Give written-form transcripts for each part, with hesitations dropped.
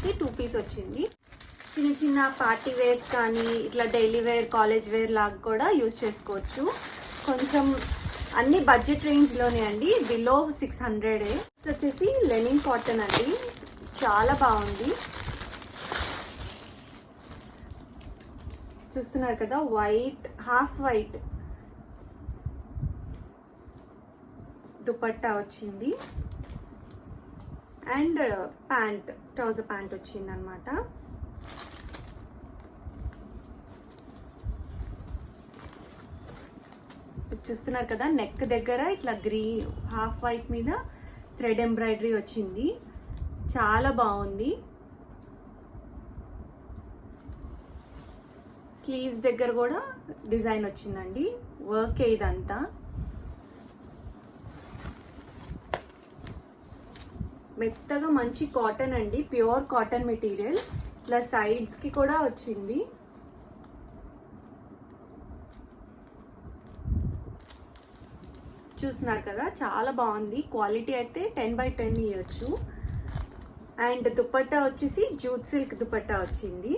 వచ్చేసి 2 పీస్ వచ్చింది. చిన్న చిన్న పార్టీ వేర్స్ కానీ ఇట్లా డైలీ వేర్ కాలేజ్ వేర్ లాగా కూడా యూజ్ చేసుకోవచ్చు. కొంచెం అన్ని బడ్జెట్ రేంజ్లోనే అండి, బిలో 600. వచ్చేసి లెనిన్ కాటన్ అండి, చాలా బాగుంది. చూస్తున్నారు కదా, వైట్, హాఫ్ వైట్ దుపట్టా వచ్చింది అండ్ ప్యాంట్, ట్రౌజర్ ప్యాంట్ వచ్చింది అనమాట. చూస్తున్నారు కదా, నెక్ దగ్గర ఇట్లా గ్రీన్ హాఫ్ వైట్ మీద థ్రెడ్ ఎంబ్రాయిడరీ వచ్చింది, చాలా బాగుంది. స్లీవ్స్ దగ్గర కూడా డిజైన్ వచ్చిందండి, వర్క్ ఇదంతా. మెత్తగా మంచి కాటన్ అండి, ప్యూర్ కాటన్ మెటీరియల్. ఇట్లా సైడ్స్ కి కూడా వచ్చింది. చూస్తున్నారు కదా, చాలా బాగుంది. క్వాలిటీ అయితే 10/10 ఇవ్వచ్చు. అండ్ దుపట్టా వచ్చేసి జూట్ సిల్క్ దుపట్టా వచ్చింది.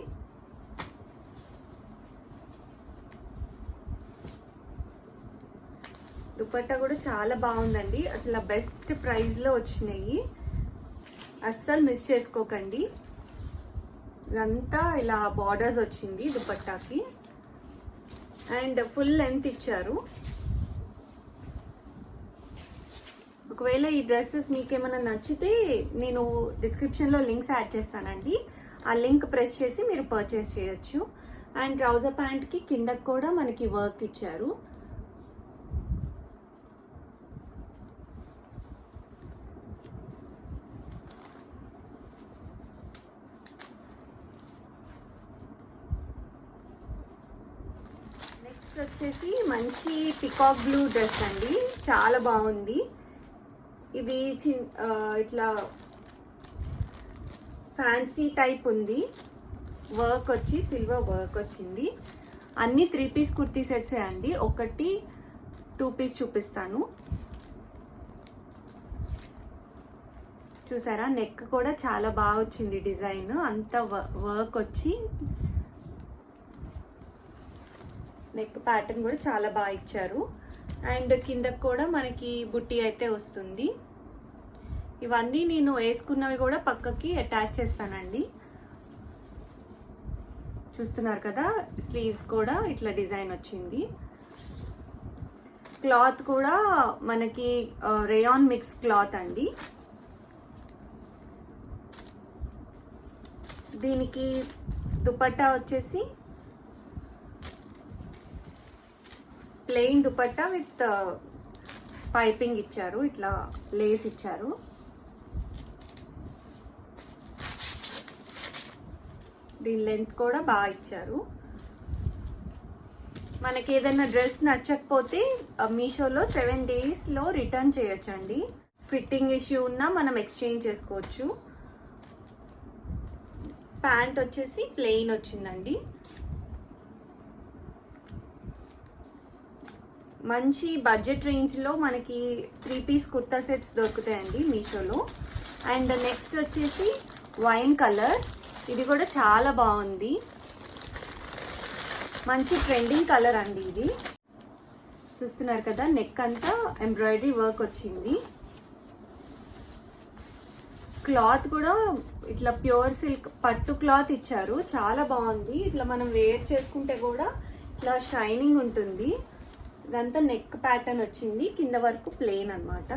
దుపట్టా కూడా చాలా బాగుందండి, అసలు బెస్ట్ ప్రైస్ లో వచ్చినాయి, అస్సలు మిస్ చేసుకోకండి. ఇదంతా ఇలా బార్డర్స్ వచ్చింది దుపట్టాకి అండ్ ఫుల్ లెంత్ ఇచ్చారు. ఒకవేళ ఈ డ్రెస్సెస్ మీకు ఏమైనా నచ్చితే నేను డిస్క్రిప్షన్లో లింక్స్ యాడ్ చేస్తానండి, ఆ లింక్ ప్రెస్ చేసి మీరు పర్చేస్ చేయొచ్చు. అండ్ ట్రౌజర్ ప్యాంట్కి కిందకి కూడా మనకి వర్క్ ఇచ్చారు. నెక్స్ట్ వచ్చేసి మంచి పికాక్ బ్లూ డ్రెస్ అండి, చాలా బాగుంది. ఇది ఇట్లా ఫ్యాన్సీ టైప్ ఉంది, వర్క్ వచ్చి సిల్వర్ వర్క్ వచ్చింది. అన్ని 3 పీస్ కుర్తీ సెట్సే అండి, ఒకటి 2 పీస్ చూపిస్తాను. చూసారా, నెక్ కూడా చాలా బాగా వచ్చింది డిజైన్, అంత వర్క్ వచ్చి నెక్ ప్యాటర్న్ కూడా చాలా బాగా ఇచ్చారు. అండ్ కిందకు కూడా మనకి బుట్టి అయితే వస్తుంది. ఇవన్నీ నేను వేసుకున్నవి కూడా పక్కకి అటాచ్ చేస్తానండి. చూస్తున్నారు కదా, స్లీవ్స్ కూడా ఇట్లా డిజైన్ వచ్చింది. క్లాత్ కూడా మనకి రేయాన్ మిక్స్ క్లాత్ అండి. దీనికి దుపట్టా వచ్చేసి ప్లెయిన్ దుపట్టా విత్ పైపింగ్ ఇచ్చారు, ఇట్లా లేస్ ఇచ్చారు. దీని లెంత్ కూడా బాగా ఇచ్చారు. మనకి ఏదైనా డ్రెస్ నచ్చకపోతే మీషోలో 7 డేస్లో రిటర్న్ చేయొచ్చండి. ఫిట్టింగ్ ఇష్యూ ఉన్నా మనం ఎక్స్చేంజ్ చేసుకోవచ్చు. ప్యాంట్ వచ్చేసి ప్లెయిన్ వచ్చిందండి. మంచి బడ్జెట్ రేంజ్లో మనకి 3 పీస్ కుర్తా సెట్స్ దొరుకుతాయండి మీషోలో. అండ్ నెక్స్ట్ వచ్చేసి వైన్ కలర్, ఇది కూడా చాలా బాగుంది, మంచి ట్రెండింగ్ కలర్ అండి ఇది. చూస్తున్నారు కదా, నెక్ అంతా ఎంబ్రాయిడరీ వర్క్ వచ్చింది. క్లాత్ కూడా ఇట్లా ప్యూర్ సిల్క్ పట్టు క్లాత్ ఇచ్చారు, చాలా బాగుంది. ఇట్లా మనం వేర్ చేసుకుంటే కూడా ఇట్లా షైనింగ్ ఉంటుంది. ఇదంతా నెక్ ప్యాటర్న్ వచ్చింది, కింద వరకు ప్లెయిన్ అనమాట.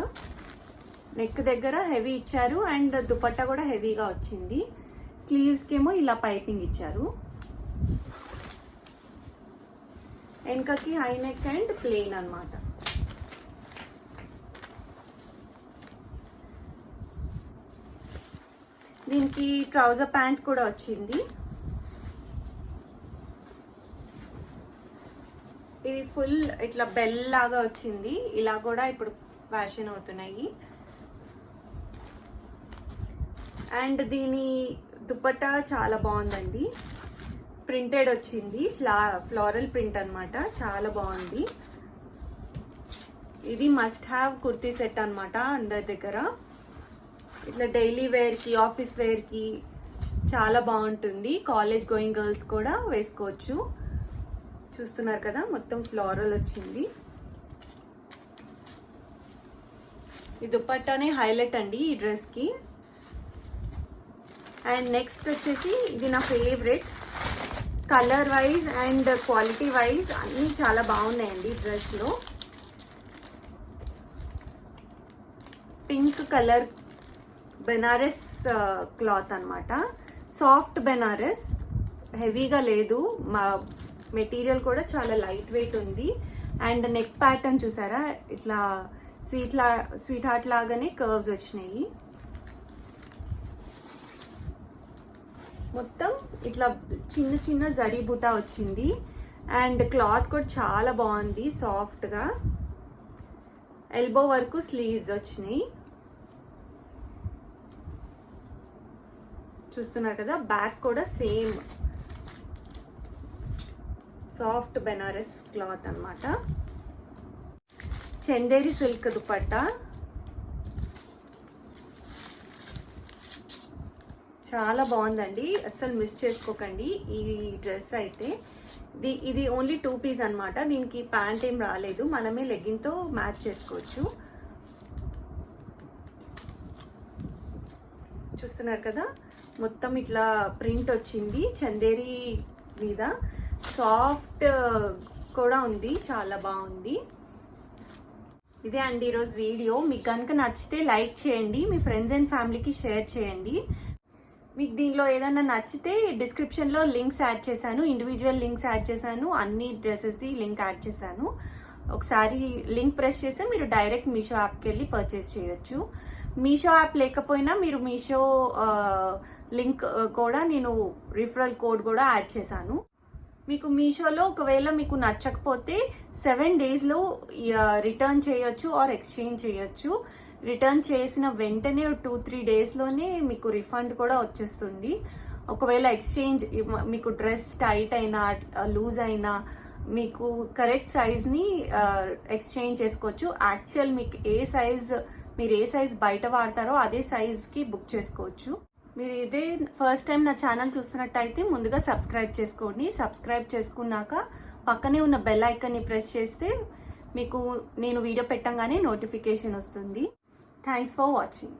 నెక్ దగ్గర హెవీ ఇచ్చారు అండ్ దుపట్టా కూడా హెవీగా వచ్చింది. స్లీవ్స్కి ఏమో ఇలా పైపింగ్ ఇచ్చారు. వెనకకి హై నెక్ అండ్ ప్లెయిన్ అనమాట. దీనికి ట్రౌజర్ ప్యాంట్ కూడా వచ్చింది. ఇది ఫుల్ ఇట్లా బెల్ లాగా వచ్చింది, ఇలా కూడా ఇప్పుడు ఫ్యాషన్ అవుతున్నాయి. అండ్ దీని దుపట్టా చాలా బాగుందండి, ప్రింటెడ్ వచ్చింది, ఫ్లోరల్ ప్రింట్ అన్నమాట, చాలా బాగుంది. ఇది మస్ట్ హ్యావ్ కుర్తీ సెట్ అన్నమాట అందరి దగ్గర. ఇట్లా డైలీ వేర్ కి, ఆఫీస్ వేర్ కి చాలా బాగుంటుంది. కాలేజ్ గోయింగ్ గర్ల్స్ కూడా వేసుకోవచ్చు. చూస్తున్నారు కదా, మొత్తం ఫ్లోరల్ వచ్చింది. ఈ దుపట్టానే హైలైట్ అండి ఈ డ్రెస్కి. అండ్ నెక్స్ట్ వచ్చేసి ఇది నా favourite. Colour wise and quality wise అన్నీ చాలా బాగున్నాయండి ఈ డ్రెస్లో. పింక్ కలర్ బెనారస్ క్లాత్ అన్నమాట. సాఫ్ట్ బెనారస్, హెవీగా లేదు. మా మెటీరియల్ కూడా చాలా లైట్ వెయిట్ ఉంది. అండ్ నెక్ ప్యాటర్న్ చూసారా, ఇట్లా స్వీట్ హార్ట్ లాగానే కర్వ్స్ వచ్చినాయి. మొత్తం ఇట్లా చిన్న చిన్న జరీ బుటా వచ్చింది. అండ్ క్లాత్ కూడా చాలా బాగుంది, సాఫ్ట్గా. ఎల్బో వరకు స్లీవ్స్ వచ్చినాయి. చూస్తున్నారు కదా, బ్యాక్ కూడా సేమ్ సాఫ్ట్ బెనారస్ క్లాత్ అన్నమాట. చందేరి సిల్క్ దుపట్టా, చాలా బాగుందండి. అస్సలు మిస్ చేసుకోకండి ఈ డ్రెస్ అయితే. ఇది ఓన్లీ 2 పీస్ అన్నమాట. దీనికి ప్యాంట్ ఏం రాలేదు, మనమే లెగ్గిన్తో మ్యాచ్ చేసుకోవచ్చు. చూస్తున్నారు కదా, మొత్తం ఇట్లా ప్రింట్ వచ్చింది చందేరి మీద. సాఫ్ట్ కూడా ఉంది, చాలా బాగుంది. ఇదే అండి ఈరోజు వీడియో. మీకు కనుక నచ్చితే లైక్ చేయండి, మీ ఫ్రెండ్స్ అండ్ ఫ్యామిలీకి షేర్ చేయండి. మీకు దీనిలో ఏదైనా నచ్చితే డిస్క్రిప్షన్లో లింక్స్ యాడ్ చేశాను, ఇండివిజువల్ లింక్స్ యాడ్ చేశాను, అన్ని డ్రెస్సెస్ది లింక్ యాడ్ చేశాను. ఒకసారి లింక్ ప్రెస్ చేస్తే మీరు డైరెక్ట్ మీషో యాప్కి వెళ్ళి పర్చేస్ చేయొచ్చు. మీషో యాప్ లేకపోయినా మీరు మీషో లింక్ కూడా, నేను రిఫరల్ కోడ్ కూడా యాడ్ చేశాను. మీకు మీషోలో ఒకవేళ మీకు నచ్చకపోతే 7 daysలో రిటర్న్ చేయొచ్చు ఆర్ ఎక్స్చేంజ్ చేయొచ్చు. రిటర్న్ చేసిన వెంటనే 2-3 daysలోనే మీకు రిఫండ్ కూడా వచ్చేస్తుంది. ఒకవేళ ఎక్స్చేంజ్, మీకు డ్రెస్ టైట్ అయినా లూజ్ అయినా మీకు కరెక్ట్ సైజ్ని ఎక్స్చేంజ్ చేసుకోవచ్చు. యాక్చువల్ మీకు మీరు ఏ సైజ్ బయట వాడతారో అదే సైజ్కి బుక్ చేసుకోవచ్చు. మీరు ఇదే ఫస్ట్ టైం నా ఛానల్ చూస్తున్నట్టయితే ముందుగా సబ్స్క్రైబ్ చేసుకోండి. సబ్స్క్రైబ్ చేసుకున్నాక పక్కనే ఉన్న బెల్ ఐకాన్ని ప్రెస్ చేస్తే మీకు నేను వీడియో పెట్టంగానే నోటిఫికేషన్ వస్తుంది. Thanks for watching.